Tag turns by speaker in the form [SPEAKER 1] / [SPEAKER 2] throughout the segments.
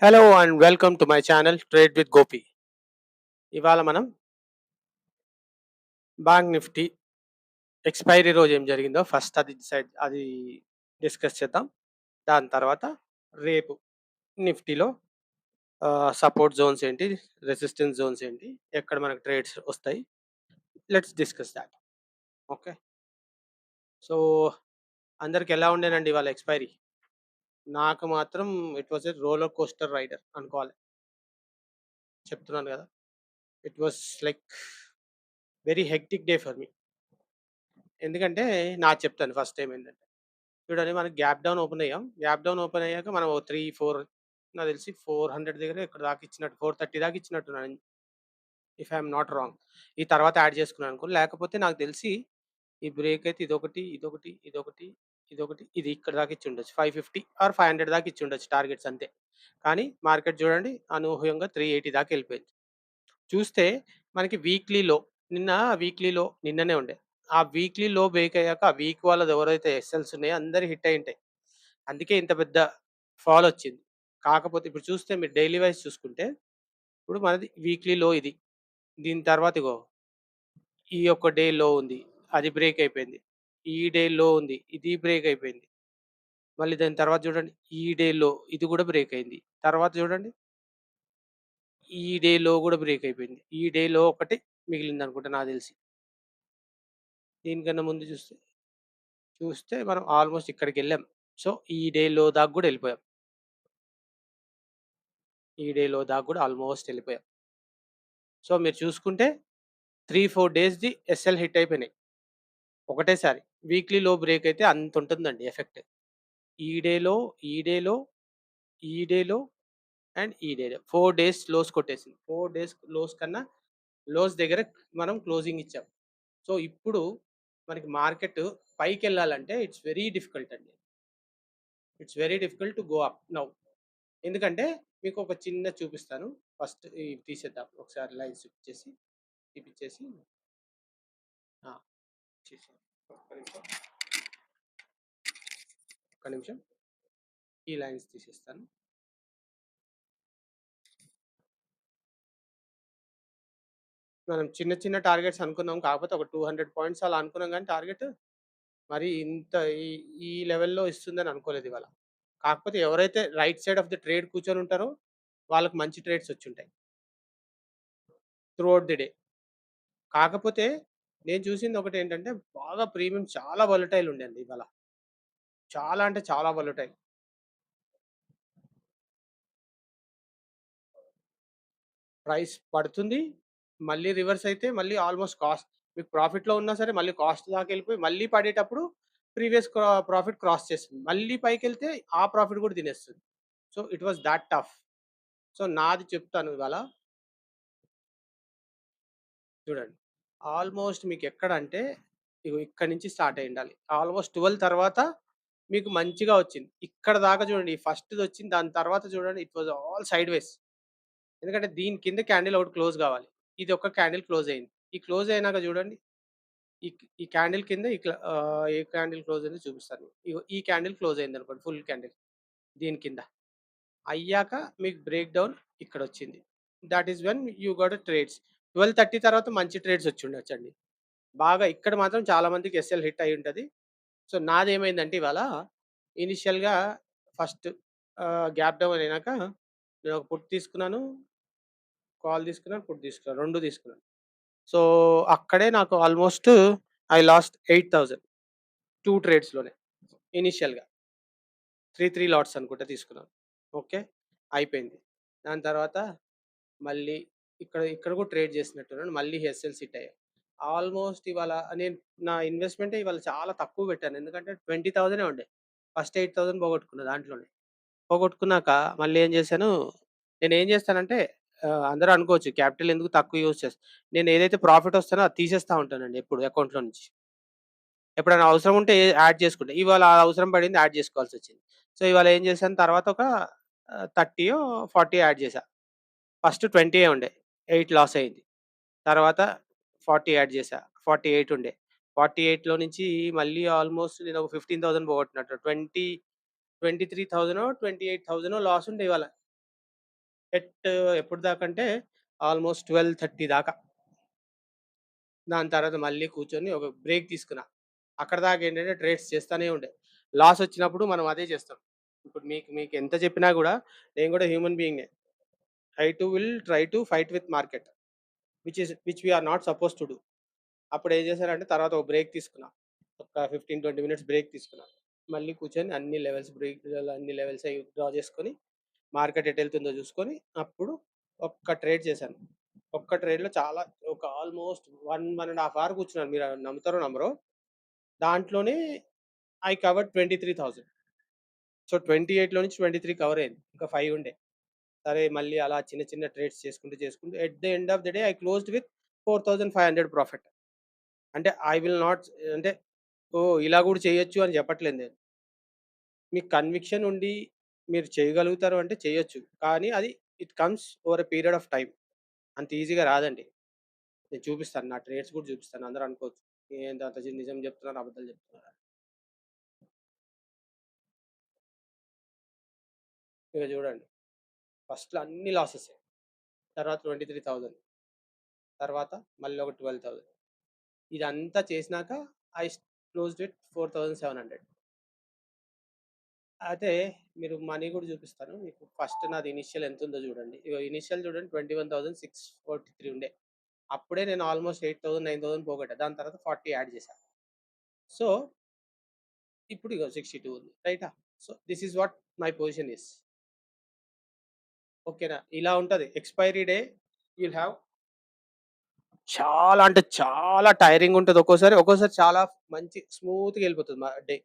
[SPEAKER 1] Hello and welcome to my channel trade with Gopi. ఇవాళ మనం bank Nifty expiry రోజు ఏం జరిగిందో ఫస్ట్ అది డిస్కస్ చేద్దాం. దాని తర్వాత రేపు నిఫ్టీలో సపోర్ట్ జోన్స్ ఏంటి, రెసిస్టెన్స్ జోన్స్ ఏంటి, ఎక్కడ మనకు ట్రేడ్స్ వస్తాయి, let's discuss that. Okay, so అందరికి ఎలా ఉండేనండి ఇవాళ ఎక్స్పైరీ? నాకు మాత్రం it was a roller coaster rider అనుకోవాలి. చెప్తున్నాను కదా, it was like very hectic day for me. ఎందుకంటే నాకు చెప్తాను ఫస్ట్ ఏమైందంటే, చూడండి మనకి గ్యాప్ డౌన్ ఓపెన్ అయ్యాం. గ్యాప్ డౌన్ ఓపెన్ అయ్యాక మనం ఓ 3, 4 నాకు తెలిసి 400 దగ్గర ఇక్కడ దాకా ఇచ్చినట్టు 430 దాకా ఇచ్చినట్టున్నాను. If I'm not wrong. ఈ తర్వాత యాడ్ చేసుకున్నాను అనుకో. లేకపోతే నాకు తెలిసి ఈ బ్రేక్ అయితే ఇదొకటి, ఇదొకటి, ఇదొకటి, ఇదొకటి, ఇది ఇక్కడ దాకా ఇచ్చి ఉండొచ్చు. 550 ఆర్ 500 దాకా ఇచ్చి ఉండొచ్చు టార్గెట్స్ అంతే. కానీ మార్కెట్ చూడండి అనూహ్యంగా 380 దాకా వెళ్ళిపోయింది. చూస్తే మనకి వీక్లీ లో, నిన్న వీక్లీ లో నిన్ననే ఉండే. ఆ వీక్లీ లో బ్రేక్ అయ్యాక ఆ వీక్ వాళ్ళది ఎవరైతే ఎస్ఎల్స్ ఉన్నాయో అందరు హిట్ అయి ఉంటాయి. అందుకే ఇంత పెద్ద ఫాల్ వచ్చింది. కాకపోతే ఇప్పుడు చూస్తే మీరు డైలీ వైస్ చూసుకుంటే, ఇప్పుడు మనది వీక్లీ లో ఇది. దీని తర్వాత ఇగో ఈ ఒక్క డే లో ఉంది. అది బ్రేక్ అయిపోయింది. ఈ డే లో ఉంది. ఇది బ్రేక్ అయిపోయింది. మళ్ళీ దాని తర్వాత చూడండి ఈ డే లో ఇది కూడా బ్రేక్ అయింది. తర్వాత చూడండి ఈ డే లో కూడా బ్రేక్ అయిపోయింది. ఈ డే లో ఒకటి మిగిలింది అనుకుంటా నాకు తెలిసి. దీనికన్నా ముందు చూస్తే మనం ఆల్మోస్ట్ ఇక్కడికెళ్ళాం. సో, ఈ డే లో దాకా గూడా ఎళ్ళిపోయాం. ఈ డే లో దాకా గూడా ఆల్మోస్ట్ ఎళ్ళిపోయాం. సో, మీరు చూసుకుంటే 3, 4 డేస్‌ది ఎస్ఎల్ హిట్ అయిపోయినాయి. ఒకటేసారి. వీక్లీ లో బ్రేక్ అయితే అంతుంటుందండి ఎఫెక్ట్. ఈ డేలో, ఈ డేలో, ఈ డేలో అండ్ ఈ డేలో 4 డేస్ లోస్ కొట్టేసింది. 4 డేస్ లోస్ కన్నా లోస్ దగ్గర మనం క్లోజింగ్ ఇచ్చాం. సో, ఇప్పుడు మనకి మార్కెట్ పైకెళ్ళాలంటే ఇట్స్ వెరీ డిఫికల్ట్ అండి. It's very difficult to go up now. ఎందుకంటే మీకు ఒక చిన్నది చూపిస్తాను. ఫస్ట్ ఇవి తీసేద్దాం. ఒకసారి లైన్స్ తీపిచ్చేసి ఆ! తీసేయండి. ఒక్క నిమిషం. ఒక్క నిమిషం. ఈ లైన్స్ తీసేస్తాను. మనం చిన్న చిన్న టార్గెట్స్ అనుకున్నాం. కాకపోతే ఒక 200 పాయింట్స్ అలా అనుకున్నాం గానీ టార్గెట్ మరి ఇంత ఈ ఈ లెవెల్‌లో ఇస్తుందని అనుకోలేదు ఇవాళ. కాకపోతే ఎవరైతే right side of the trade కూర్చొని ఉంటారో వాళ్ళకి మంచి ట్రేడ్స్ వచ్చుంటాయి. Throughout the day. కాకపోతే నేను చూసింది ఒకటేంటంటే బాగా ప్రీమియం చాలా వోలటైల్ ఉండండి ఇవాళ. చాలా అంటే చాలా వోలటైల్. ప్రైస్ పడుతుంది. మళ్ళీ రివర్స్ అయితే మళ్ళీ ఆల్‌మోస్ట్ కాస్ట్ మీకు ప్రాఫిట్‌లో ఉన్నా సరే మళ్ళీ కాస్ట్ దాకెళ్ళిపోయి మళ్ళీ పడేటప్పుడు ప్రీవియస్ ప్రాఫిట్ క్రాస్ చేస్తుంది. మళ్ళీ పైకెళ్తే ఆ ప్రాఫిట్ కూడా తినేస్తుంది. So, it was thought tough. So, నాది చెప్తాను ఇవాళ. చూడండి. ఆల్‌మోస్ట్ మీకెక్కడంటే ఇగో ఇక్కడి నుంచి స్టార్ట్ అయ్యుండాలి. ఆల్‌మోస్ట్ 12 తర్వాత మీకు మంచిగా వచ్చింది. ఇక్కడ దాకా చూడండి. ఈ ఫస్ట్‌దొచ్చింది. దాని తర్వాత చూడండి ఇట్ వాస్ ఆల్ సైడ్‌వేస్. ఎందుకంటే దీని కింద క్యాండిల్ ఒకటి క్లోజ్ కావాలి. ఇది ఒక క్యాండిల్ క్లోజ్ అయింది. ఈ క్లోజ్ అయినాక చూడండి. ఈ క్యాండిల్ కింద ఏ క్యాండిల్ క్లోజ్ అయిందో చూపిస్తాను. ఇగో ఈ క్యాండిల్ క్లోజ్ అయిందనుకోండి ఫుల్ క్యాండిల్ దీని కింద. అయ్యాక మీకు బ్రేక్ డౌన్ ఇక్కడొచ్చింది. That is when you got trades. 12:30 తర్వాత మంచి ట్రేడ్స్ వచ్చుండొచ్చండి. బాగా ఇక్కడ మాత్రం చాలా మందికి ఎస్ఎల్ హిట్ అయ్యి ఉంటది. సో, నాదేమైందంటే ఇవాళ ఇనిషియల్‌గా ఫస్ట్ గ్యాప్ డౌన్ అయినాక నేను ఒక పుట్ తీసుకున్నాను, కాల్ తీసుకున్నాను, పుట్ తీసుకున్నాను. 2 తీసుకున్నాను. సో, అక్కడే నాకు ఆల్మోస్ట్ ఐ లాస్ట్ 8000 2 ట్రేడ్స్‌లోనే ఇనిషియల్‌గా. 3 లాట్స్ అనుకుంటా తీసుకున్నాను. ఓకే. అయిపోయింది. దాని తర్వాత మళ్ళీ ఇక్కడ కూడా ట్రేడ్ చేసినట్టున్నాను. మళ్ళీ ఎస్ఎల్స్ హిట్ అయ్యాయి. ఆల్మోస్ట్ ఇవాళ నేను నా ఇన్వెస్ట్‌మెంటే ఇవాళ చాలా తక్కువ పెట్టాను. ఎందుకంటే 20,000 ఉండే. ఫస్ట్ 8,000 పోగొట్టుకున్నా దాంట్లోనే. పోగొట్టుకున్నాక మళ్ళీ ఏం చేశాను, నేనేం చేస్తానంటే అందరూ అనుకోవచ్చు క్యాపిటల్ ఎందుకు తక్కువ యూజ్ నేను ఏదైతే ప్రాఫిట్ వస్తానో అది తీసేస్తా ఉంటానండి ఎప్పుడు అకౌంట్‌లో నుంచి. ఎప్పుడైనా అవసరం ఉంటే యాడ్ చేసుకుంటా. ఇవాళ ఆ అవసరం పడింది యాడ్ చేసుకోవాల్సొచ్చింది. సో, ఇవాళ ఏం చేశాను తర్వాత ఒక 30 40 యాడ్ చేశా. ఫస్ట్ 20 ఉండే. 8 లాస్ అయింది. తర్వాత 40 యాడ్ చేశా. 48 ఉండే. 48లో నుంచి మళ్ళీ ఆల్మోస్ట్ నేను ఒక 15,000 పోగొట్టినట్టు. 23,000 28,000 లాస్ ఉండే ఇవాళ. ఎట్ ఎప్పటిదాకంటే ఆల్‌మోస్ట్ 12:30 దాకా. దాని తర్వాత మళ్ళీ కూర్చొని ఒక బ్రేక్ తీసుకున్నా. అక్కడిదాకా ఏంటంటే ట్రేడ్స్ చేస్తానే ఉండే. లాస్ వచ్చినప్పుడు మనం అదే చేస్తాం. ఇప్పుడు మీకు మీకు ఎంత చెప్పినా గూడా నేను గూడా హ్యూమన్ బీయింగే. Try to fight with market. Which we are not supposed to do. అప్పుడు ఏం చేశానంటే తర్వాత ఒక బ్రేక్ తీసుకున్నా. ఒక 15, 20 మినిట్స్ బ్రేక్ తీసుకున్నా. మళ్ళీ కూర్చొని అన్ని లెవెల్స్ అయి డ్రా చేసుకొని, మార్కెట్ ఎటెళ్తుందో చూసుకొని, అప్పుడు ఒక్క ట్రేడ్ చేశాను. ఒక్క ట్రేడ్‌లో చాలా ఒక ఆల్‌మోస్ట్ 1 ½ అవర్ కూర్చున్నాను. మీరు నమ్ముతారో నమ్మరో. దాంట్లోనే ఐ కవర్డ్ 23,000. సో, 28లో నుంచి 23 కవర్ అయింది. ఇంకా 5 ఉండే. సరే మళ్ళీ అలా చిన్న చిన్న ట్రేడ్స్ చేసుకుంటూ at the end of the day I closed with 4,500 profit. అంటే ఐ విల్ నాట్ అంటే ఓహ్! ఇలా గూడా చేయొచ్చు అని చెప్పట్లేదు నేను. మీకు కన్విక్షన్ ఉండి మీరు చేయగలుగుతారు అంటే చేయొచ్చు. కానీ అది it comes over a period of time. అంత ఈజీగా రాదండి. నేను చూపిస్తాను. నా ట్రేడ్స్ కూడా చూపిస్తాను. అందరూ అనుకోవచ్చు. ఏంది అంత నిజం చెప్తున్నారు, అబద్ధాలు చెప్తున్నారు. ఇక చూడండి. ఫస్ట్‌లో అన్ని లాసెసే. తర్వాత 23,000 తర్వాత మళ్ళీ ఒక 12,000 ఇదంతా చేసినాక ఐ క్లోజ్డ్ విత్ 4,700. అయితే మీరు మనీ కూడా చూపిస్తాను. మీకు ఫస్ట్ నాది ఇనీషియల్ ఎంతుందో చూడండి. ఇగో ఇనీషియల్ చూడండి 21,643 ఉండే. అప్పుడే నేను ఆల్‌మోస్ట్ 8,000, 9,000 పోగొట్టా. దాని తర్వాత 40 యాడ్ చేశా. సో, ఇప్పుడు ఇగో 62 ఉంది. రైటా? So, this is what my position is. ఓకేనా? ఇలా ఉంటది. ఎక్స్‌పైరీ డే యుల్ హావ్ చాలా అంటే చాలా టైరింగ్ ఉంటది ఒక్కోసారి చాలా మంచి స్మూత్‌గా ఎళ్ళిపోతది డే.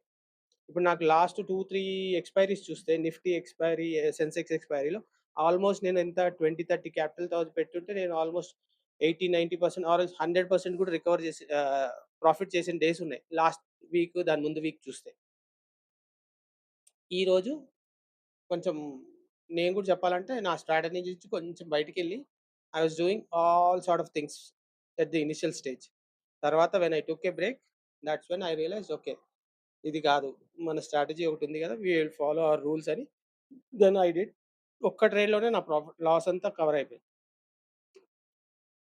[SPEAKER 1] ఇప్పుడు నాకు లాస్ట్ 2, 3 ఎక్స్‌పైరీస్ చూస్తే నిఫ్టీ ఎక్స్‌పైరీ, సెన్సెక్స్ ఎక్స్‌పైరీలో ఆల్‌మోస్ట్ నేను ఎంత 20, 30 క్యాపిటల్‌తో పెట్టుంటే నేను ఆల్‌మోస్ట్ 80, 90% ఆర్ 100% కూడా రికవర్ చేసి ప్రాఫిట్ చేసిన డేస్ ఉన్నాయి. లాస్ట్ వీక్ దాని ముందు వీక్ చూస్తే. ఈరోజు కొంచెం నేను కూడా చెప్పాలంటే నా స్ట్రాటజీ నుంచి కొంచెం బయటికెళ్ళి I was doing all sort of things at the initial stage. తర్వాత when I took a break that's when I realized okay. ఇది కాదు. మన స్ట్రాటజీ ఒకటుంది గదా! We will follow our rules అని దెన్ ఐ డిడ్. ఒక్క ట్రేడ్‌లోనే నా లాస్ అంతా కవర్ అయిపోయింది.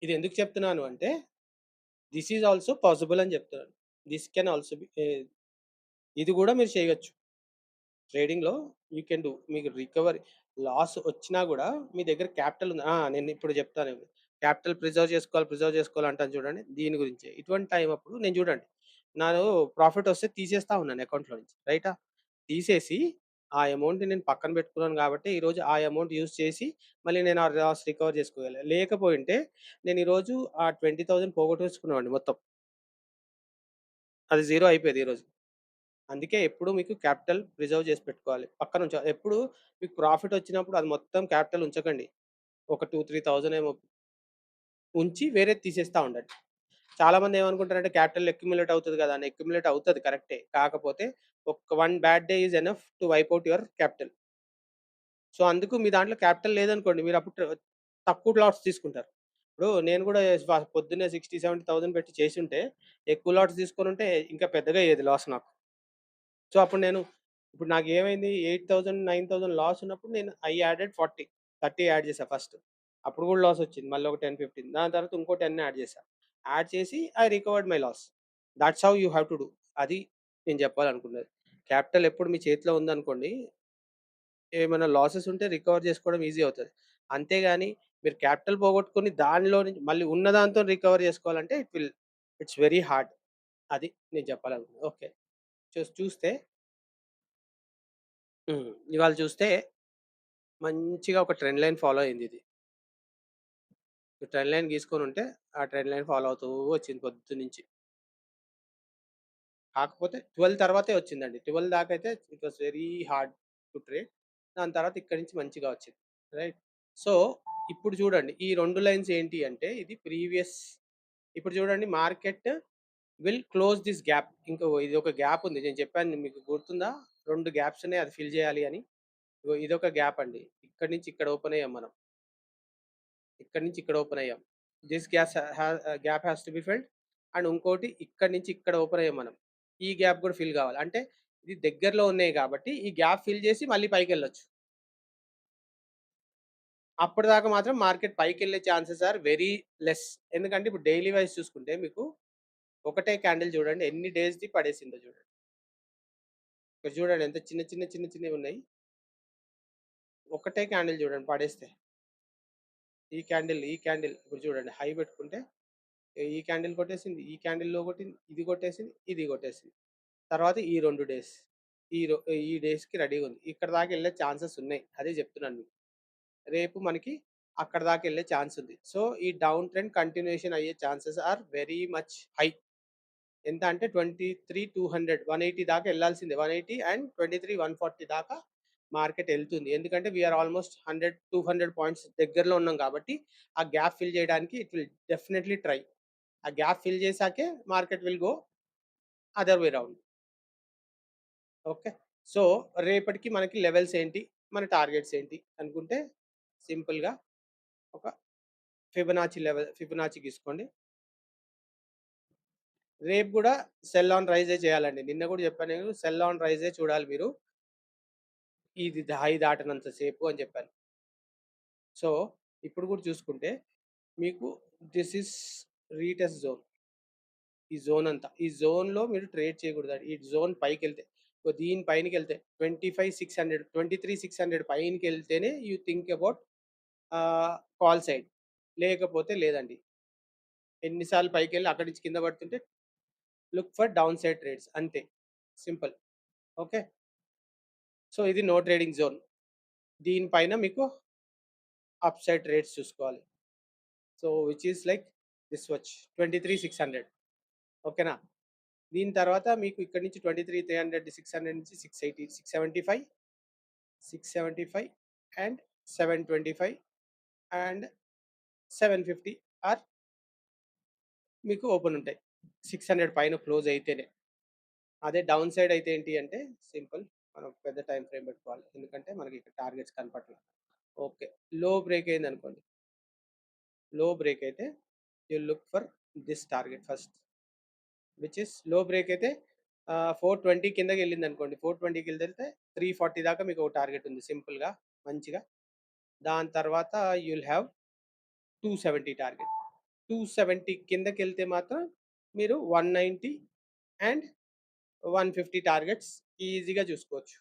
[SPEAKER 1] ఇది ఎందుకు చెప్తున్నాను అంటే థిస్ ఈస్ ఆల్సో పాసిబుల్ అని చెప్తున్నాను. థిస్ కెన్ ఆల్సో బి ఇది గూడా మీరు చేయొచ్చు. ట్రేడింగ్‌లో యూ కెన్ డూ. మీకు లాస్ వచ్చినా గూడా మీ దగ్గర క్యాపిటల్ ఉంది. నేను ఇప్పుడు చెప్తాను. క్యాపిటల్ ప్రిజర్వ్ చేసుకోవాలి అంటాను చూడండి. దీని గురించే. ఇటువంటి టైం అప్పుడు నేను చూడండి. నాను ప్రాఫిట్ వస్తే తీసేస్తా ఉన్నాను అకౌంట్‌లో నుంచి. రైటా? తీసేసి ఆ అమౌంట్‌ని నేను పక్కన పెట్టుకున్నాను కాబట్టి ఈరోజు ఆ అమౌంట్ యూజ్ చేసి మళ్ళీ నేను ఆ లాస్ రికవర్ చేసుకోగలిగా. లేకపోయుంటే నేను ఈరోజు ఆ 20,000 పోగొట్టేసుకునేవాడిని మొత్తం. అది జీరో అయిపోయేది ఈరోజు. అందుకే ఎప్పుడు మీకు క్యాపిటల్ ప్రిజర్వ్ చేసి పెట్టుకోవాలి. ఎప్పుడు మీకు ప్రాఫిట్ వచ్చినప్పుడు అది మొత్తం క్యాపిటల్ ఉంచకండి. ఒక 2, 3,000 ఏమో ఉంచి వేరేది తీసేస్తా ఉండండి. చాలామంది ఏమనుకుంటారంటే క్యాపిటల్ అక్యుములేట్ అవుతది కదా! అని అక్యుములేట్ అవుతది కరెక్టే. కాకపోతే one bad day is enough to wipe out your capital. So, అందుకు మీ దాంట్లో క్యాపిటల్ లేదనుకోండి మీరప్పుడు తక్కువ లాట్స్ తీసుకుంటారు. ఇప్పుడు నేను కూడా పొద్దున్నే 60, 70,000 పెట్టి చేసుంటే ఎక్కువ లాట్స్ తీసుకొనుంటే ఇంకా పెద్దగా అయ్యేది లాస్ నాకు. సో, అప్పుడు నేను ఇప్పుడు నాకేమైంది 8,000, 9,000 లాస్ ఉన్నప్పుడు నేను ఐ యాడెడ్ 40, 30 యాడ్ చేశా ఫస్ట్. అప్పుడు కూడా లాస్ వచ్చింది. మళ్ళీ ఒక 10, 15 దాని తర్వాత ఇంకో 10 యాడ్ చేశా. యాడ్ చేసి I recovered my loss. That's how you have to do. అది నేను చెప్పాలనుకున్నది. క్యాపిటల్ ఎప్పుడు మీ చేతిలో ఉందనుకోండి, ఏమైనా లాసెస్ ఉంటే రికవర్ చేసుకోవడం ఈజీ అవుతది. అంతేగాని మీరు క్యాపిటల్ పోగొట్టుకొని దానిలో నుంచి మళ్ళీ ఉన్న దాంతో రికవర్ చేసుకోవాలంటే ఇట్స్ వెరీ హార్డ్. అది నేను చెప్పాలనుకున్నది. ఓకే. చూస్తే ఇవాళ చూస్తే మంచిగా ఒక ట్రెండ్ లైన్ ఫాలో అయిందిది. ట్రెండ్ లైన్ గీసుకొనుంటే, ఆ ట్రెండ్ లైన్ ఫాలో అవుతూ వచ్చింది పొద్దున్నుంచి. కాకపోతే 12 తర్వాతే వచ్చిందండి. 12 దాకైతే it was very hard to trade. దాని తర్వాత ఇక్కడి నుంచి మంచిగా వచ్చింది. రైట్. సో, ఇప్పుడు చూడండి ఈ 2 లైన్స్ ఏంటి అంటే ఇది ఇప్పుడు చూడండి market will close this gap. ఇదొక గ్యాప్ ఉంది. నేను చెప్పాను మీకు గుర్తుందా? 2 గ్యాప్స్ ఉన్నాయి అది ఫిల్ చేయాలి అని. ఇగో ఇదొక గ్యాప్ అండి. ఇక్కడి నుంచి ఇక్కడ ఓపెన్ అయ్యాం మనం. ఇక్కడి నుంచి ఇక్కడ ఓపెన్ అయ్యాం. Gap has to be filled. And ఇంకోటి ఇక్కడి నుంచి ఇక్కడ ఓపెన్ అయ్యాం మనం. ఈ గ్యాప్ కూడా ఫిల్ కావాలి. అంటే ఇది దగ్గరలో ఉన్నాయి కాబట్టి ఈ గ్యాప్ ఫిల్ చేసి మళ్ళీ పైకెళ్ళొచ్చు. అప్పటిదాకా మాత్రం మార్కెట్ పైకెళ్ళే ఛాన్సెస్ ఆర్ వెరీ లెస్. ఎందుకంటే ఇప్పుడు డైలీ వైస్ చూసుకుంటే మీకు ఒకటే క్యాండిల్ చూడండి ఎన్ని డేస్‌ది పడేసిందో చూడండి. ఇక్కడ చూడండి ఎంత చిన్నవున్నాయి. ఒకటే క్యాండిల్ చూడండి పడేస్తే. ఈ క్యాండిల్ ఇప్పుడు చూడండి హై పెట్టుకుంటే ఈ క్యాండిల్ కొట్టేసింది. ఈ క్యాండిల్‌లో కొట్టింది. ఇది కొట్టేసింది. ఇది కొట్టేసింది. తర్వాత ఈ 2 డేస్. ఈ రొ ఈ డేస్‌కి రెడీగుంది. ఇక్కడి దాకా ఎళ్ళే ఛాన్సెస్ ఉన్నాయి. అదే చెప్తున్నాను మీకు. రేపు మనకి అక్కడి దాకా ఎళ్ళే ఛాన్స్ ఉంది. సో, ఈ డౌన్ ట్రెండ్ కంటిన్యూయేషన్ అయ్యే chances are very much high. ఎంత అంటే 23,200 180 దాకా ఎళ్ళాల్సిందే. 180 అండ్ 23,140 దాకా మార్కెట్ ఎళ్తుంది. ఎందుకంటే వి ఆర్ ఆల్‌మోస్ట్ 100, 200 పాయింట్స్ దగ్గరలో ఉన్నాం కాబట్టి, ఆ గ్యాప్ ఫిల్ చేయడానికి ఇట్ విల్ డెఫినైట్‌లీ ట్రై. ఆ గ్యాప్ ఫిల్ చేసాకే market will go other way round. Okay. So, రేపటికి మనకి లెవెల్స్ ఏంటి? మన టార్గెట్స్ ఏంటి? అనుకుంటే సింపుల్‌గా ఒక ఫిబొనాచి గీసుకోండి. రేపు గూడా సెల్ ఆన్ రైజే చేయాలండి. నిన్న గూడా చెప్పాను నేను సెల్ ఆన్ రైజే చూడాలి మీరు. ఇది హై దాటనంత సేపు అని చెప్పాను. సో, ఇప్పుడు గూడా చూసుకుంటే మీకు దిస్ ఈస్ రీటెస్ట్ జోన్. ఈ జోన్ అంతా. ఈ జోన్‌లో మీరు ట్రేడ్ చేయకూడదండి. ఈ జోన్ పైకెళ్తే దీని పైనకెళ్తే 25,600 23,600 పైనకెళ్తేనే you think about call side. లేకపోతే లేదండి. ఎన్ని సార్లు పైకెళ్ళి అక్కడి నుంచి కింద పడుతుంటే look for down side trades అంతే. సింపుల్. ఓకే. సో, ఇది నో ట్రేడింగ్ జోన్. దీనిపైన మీకు అప్ సైడ్ ట్రేడ్స్ చూసుకోవాలి. So, which is like this watch 23,600 ఓకేనా? దీని తర్వాత మీకు ఇక్కడి నుంచి 23,300 600 నుంచి 680 675 675 అండ్ 725 అండ్ 750 ఆర్ మీకు ఓపెన్ ఉంటాయి. 600 పైన క్లోజ్ అయితేనే. అదే డౌన్ సైడ్ అయితే ఏంటి అంటే సింపుల్ మనం పెద్ద టైమ్ ఫ్రేమ్ పెట్టుకోవాలి. ఎందుకంటే మనకి ఇక్కడ టార్గెట్స్ కనపట్ల. ఓకే. లో బ్రేక్ అయిందనుకోండి. లో బ్రేక్ అయితే you look for this target first. Which is low break అయితే 420 కిందకెళ్ళిందనుకోండి. 420కెళ్తే 340 దాకా మీకు ఒక టార్గెట్ ఉంది సింపుల్‌గా మంచిగా. దాని తర్వాత యూ విల్ హావ్ 270 టార్గెట్. 270 కిందకెళ్తే మాత్రం మీరు 190 అండ్ 150 టార్గెట్స్ ఈజీగా చూసుకోవచ్చు.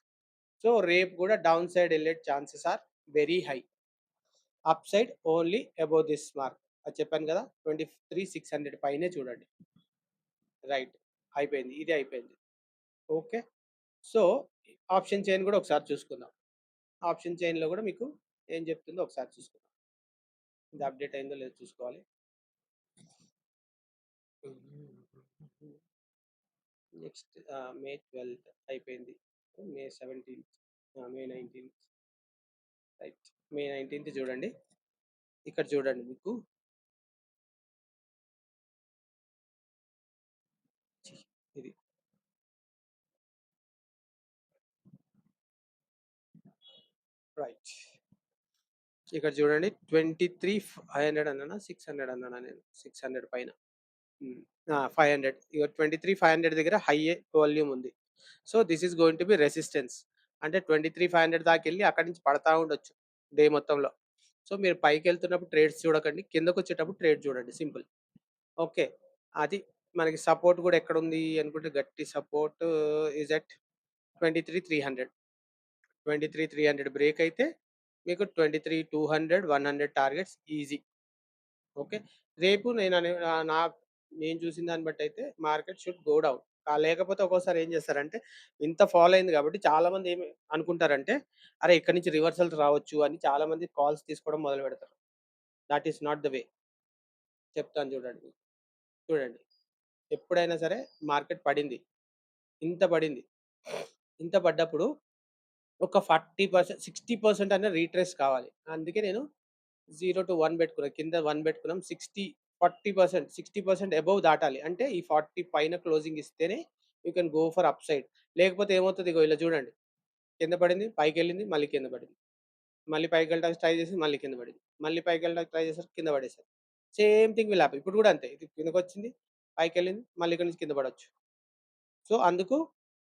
[SPEAKER 1] సో, రేపు గూడా డౌన్ సైడ్ ఎళ్ళే chances are very high. Up side only above this mark. అది చెప్పాను గదా! 23,600 పైనే చూడండి. రైట్. అయిపోయింది. ఇది అయిపోయింది. ఓకే. సో, ఆప్షన్ చైన్ గూడా ఒకసారి చూసుకుందాం. ఆప్షన్ చైన్‌లో గూడా మీకు ఏం చెప్తుందో ఒకసారి చూసుకుందాం. ఇది అప్‌డేట్ అయిందో లేదో చూసుకోవాలి. నెక్స్ట్ మే 12 అయిపోయింది. మే 17 మే 19 రైట్. మే 19 చూడండి. ఇక్కడ చూడండి మీకు ఇది రైట్. ఇక్కడ చూడండి 23,500 అన్నానా? 600 అన్నానా నేను? 600 పైన. హ్మ్. 500 ఇగో 23,500 దగ్గర హైయే వాల్యూమ్ ఉంది. So, this is going to be resistance. అంటే 23,500 దాకెళ్ళి అక్కడి నుంచి పడతా ఉండొచ్చు డే మొత్తంలో. సో, మీరు పైకెళ్తున్నప్పుడు ట్రేడ్స్ చూడకండి. కిందకొచ్చేటప్పుడు ట్రేడ్ చూడండి సింపుల్. ఓకే. అది మనకి సపోర్ట్ గూడా ఎక్కడుంది అనుకుంటే గట్టి సపోర్ట్ ఈస్ అట్ 23,300. 23,300 బ్రేక్ అయితే మీకు 23,200, 100 టార్గెట్స్ ఈజీ. ఓకే. రేపు నేను చూసిన దాన్ని బట్టయితే మార్కెట్ షుడ్ గో డౌన్. లేకపోతే ఒక్కోసారి ఏం చేస్తారంటే ఇంత ఫాల్ అయింది కాబట్టి చాలామంది ఏమి అనుకుంటారంటే, అరే! ఇక్కడి నుంచి రివర్సల్స్ రావచ్చు అని చాలామంది కాల్స్ తీసుకోవడం మొదలుపెడతారు. That is not the way. చెప్తాను చూడండి. చూడండి. ఎప్పుడైనా సరే మార్కెట్ పడింది. ఇంత పడింది. ఇంత పడ్డప్పుడు ఒక 40% 60% అన్నా రీట్రేస్ కావాలి. అందుకే నేను 0-1 పెట్టుకున్నా. కింద 1 పెట్టుకున్నాం. 40% 60% అబోవ్ దాటాలి. అంటే ఈ 40 పైన క్లోజింగ్ ఇస్తేనే you can go for up side. లేకపోతే ఏమవుతది ఇగో ఇలా చూడండి. కింద పడింది, పైకెళ్ళింది, మళ్ళీ కింద పడింది. మళ్ళీ పైకెళ్ళడానికి ట్రై చేసింది, మళ్ళీ కింద పడింది. మళ్ళీ పైకెళ్ళడానికి ట్రై చేసారు, కింద పడేసారు. Same thing will happen. ఇప్పుడు కూడా అంతే. ఇది కిందకొచ్చింది, పైకెళ్ళింది, మళ్ళీ ఇక్కడి నుంచి కింద పడొచ్చు. సో, అందుకు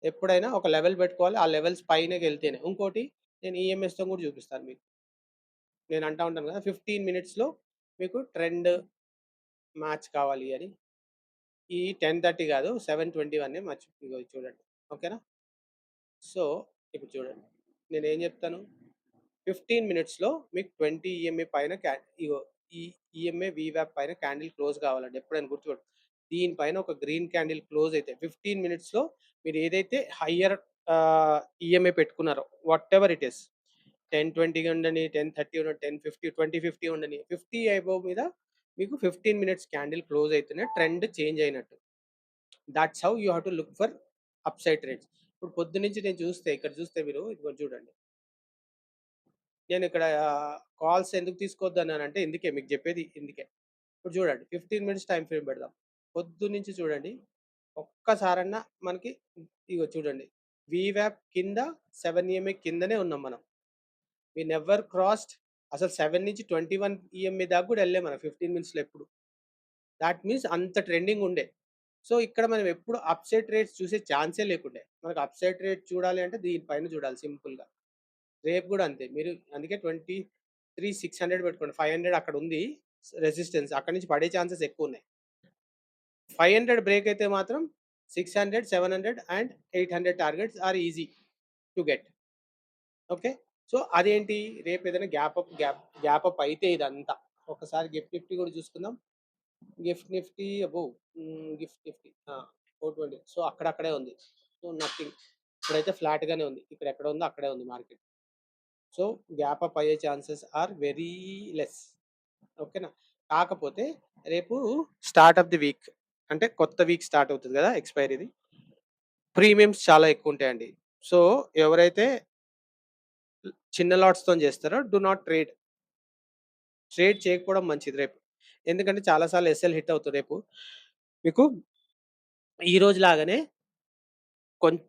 [SPEAKER 1] ఎప్పుడైనా ఒక లెవెల్ పెట్టుకోవాలి. ఆ లెవెల్స్ పైనకెళ్తేనే. ఇంకోటి నేను ఈఎంఎస్‌తో కూడా చూపిస్తాను మీకు. నేను అంటా ఉంటాను కదా! 15 మినిట్స్‌లో మీకు ట్రెండ్ మ్యాచ్ కావాలి అని. ఈ 10:30 కాదు 7:21 ఇగో ఇది చూడండి. ఓకేనా? సో, ఇప్పుడు చూడండి. నేనేం చెప్తాను 15 మినిట్స్‌లో మీకు 20 ఈఎంఏ పైన ఇగో ఈ ఈఎంఏ వీవ్యాప్ పైన క్యాండిల్ క్లోజ్ కావాలండి. ఎప్పుడైనా గుర్తుపెట్టు. దీనిపైన ఒక గ్రీన్ క్యాండిల్ క్లోజ్ అయితే 15 మినిట్స్‌లో మీరు ఏదైతే హయ్యర్ ఈఎంఏ పెట్టుకున్నారో వాటెవర్ ఇట్ ఈస్ 10:20 ఉండని, 10:30 ఉండని, 10:50, 20:50 ఉండని 50 అబోవ్ మీద మీకు 15 మినిట్స్ క్యాండిల్ క్లోజ్ అయితేనే ట్రెండ్ చేంజ్ అయినట్టు. Thoughts how you have to look for upside trades. ఇప్పుడు పొద్దున్నుంచి నేను చూస్తే ఇక్కడ చూస్తే మీరు ఇదిగో చూడండి. నేనిక్కడ కాల్స్ ఎందుకు తీసుకోవద్దన్నానంటే ఇందుకే మీకు చెప్పేది ఇందుకే. ఇప్పుడు చూడండి 15 మినిట్స్ టైమ్ ఫ్రేమ్ పెడదాం. పొద్దున్నుంచి చూడండి. ఒక్కసారన్నా మనకి ఇగో చూడండి. వీవ్యాప్ కింద 7 ఈఎంఏ కిందనే ఉన్నాం మనం. వి నెవర్ క్రాస్డ్ అసలు 7 నుంచి 21 ఈఎంఏ దాకా కూడా ఎళ్ళలే మనం 15 మినిట్స్‌లో ఎప్పుడు. థాట్ మీన్స్ అంత ట్రెండింగ్ ఉండే. సో, ఇక్కడ మనం ఎప్పుడు అప్‌సైడ్ ట్రేడ్స్ చూసే ఛాన్సే లేకుండే. మనకు అప్‌సైడ్ ట్రేడ్ చూడాలి అంటే దీని పైన చూడాలి సింపుల్‌గా. రేపు గూడా అంతే. మీరు అందుకే 23,600 పెట్టుకోండి. 500 అక్కడ ఉంది రెసిస్టెన్స్. అక్కడి నుంచి పడే ఛాన్సెస్ ఎక్కువున్నాయి. 500 బ్రేక్ అయితే మాత్రం 600, 700 and 800 targets are easy to get. Okay. So, అదేంటి రేపేదైనా గ్యాప్ అప్ అయితే ఇదంతా. ఒకసారి గిఫ్ట్ నిఫ్టీ గూడా చూసుకుందాం. Gift Nifty above gift Nifty 420 so, అక్కడక్కడే ఉంది. So, nothing. ఇప్పుడైతే ఫ్లాట్‌గానే ఉంది. ఇక్కడ ఎక్కడ ఉందో అక్కడే ఉంది మార్కెట్. సో, గ్యాప్ అప్ అయ్యే ఛాన్సెస్ ఆర్ వెరీ లెస్. ఓకేనా. కాకపోతే రేపు స్టార్ట్ ఆఫ్ ది వీక్ అంటే కొత్త వీక్ స్టార్ట్ అవుతుంది గదా! ఎక్స్‌పైరీది. ప్రీమియమ్స్ చాలా ఎక్కువుంటాయండి. సో, ఎవరైతే చిన్న లాట్స్‌తోని చేస్తారో డు నాట్ ట్రేడ్. ట్రేడ్ చేయకపోవడం మంచిది రేపు. ఎందుకంటే చాలా సార్లు ఎస్ఎల్ హిట్ అవుతుంది రేపు. మీకు ఈ రోజు లాగానే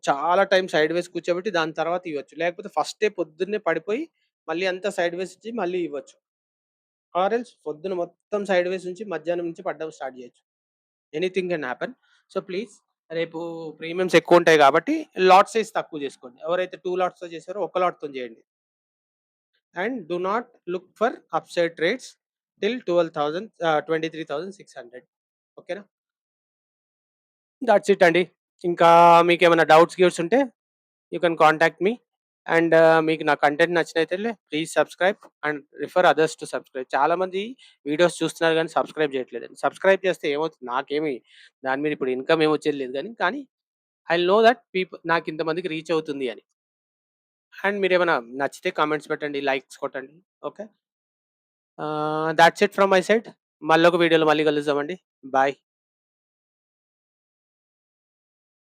[SPEAKER 1] చాలా టైమ్ సైడ్‌వేస్ కూర్చోబెట్టి దాని తర్వాత ఇవ్వచ్చు. లేకపోతే ఫస్టే పొద్దున్నే పడిపోయి మళ్ళీ అంతా సైడ్‌వేస్ ఇచ్చి మళ్ళీ ఇవ్వచ్చు. ఆర్ ఎల్స్ పొద్దున మొత్తం సైడ్‌వేస్ ఉంచి మధ్యాహ్నం నుంచి పడ్డం స్టార్ట్ చేయొచ్చు. Anything can happen. So, please రేపు ప్రీమియమ్స్ ఎక్కువుంటాయి కాబట్టి లాట్ సైజ్ తక్కువ చేసుకోండి. ఎవరైతే 2 లాట్స్‌తో చేసారో ఒక్క లాట్‌తోని చేయండి. And do not look for upside trades till 23,600 ఓకేనా? థాట్స్ ఇట్ అండి. ఇంకా మీకేమైనా గివ్ట్స్ ఉంటే you can contact me. And మీకు నా కంటెంట్ నచ్చినైతే please subscribe and refer others to subscribe. చాలామంది వీడియోస్ చూస్తున్నారు గానీ సబ్స్క్రైబ్ చేయట్లేదండి. సబ్స్క్రైబ్ చేస్తే ఏమవుతుంది నాకేమి దాని మీద ఇప్పుడు ఇన్‌కమ్ ఏమి వచ్చేది లేదు గానీ, ఐ విల్ నో దట్ నాకు ఇంతమందికి రీచ్ అవుతుంది అని. అండ్ మీరేమైనా నచ్చితే కామెంట్స్ పెట్టండి, లైక్స్ కొట్టండి. Okay. That's it from my side. మళ్ళొక వీడియోలో మళ్ళీ కలుద్దామండి. బాయ్.